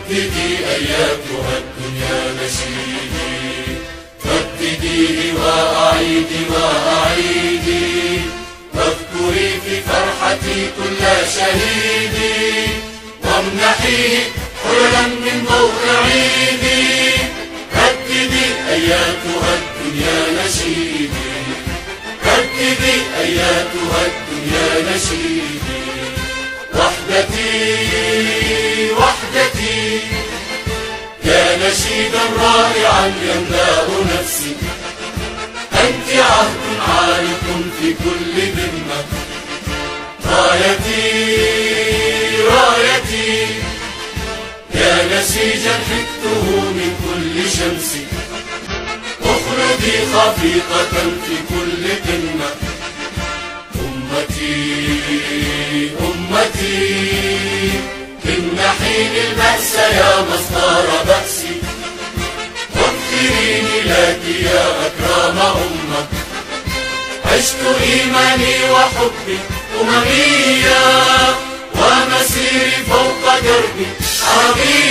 رددي أيتها الدنيا نشيدي، ردديه وأعيدي وأعيدي، واذكري في فرحتي كل شهيدي، وامنحيه حللا من ضوء عيدي. رددي أيتها الدنيا نشيدي، رددي أيتها الدنيا نشيدي. وحدتي وحدتي يا نشيدا رائعا يملأ نفسي، أنت عهد عالق في كل ذمة. رايتي رايتي يا نسيجا حكته من كل شمس، اخلدي خفيقة في كل قمة. أمتي أمتي امنحيني البأس يا مصدر بأسي، واغفريني لك يا أكرم أمة. عشت إيماني وحبي أمميا، ومسيري فوق دربي عربي.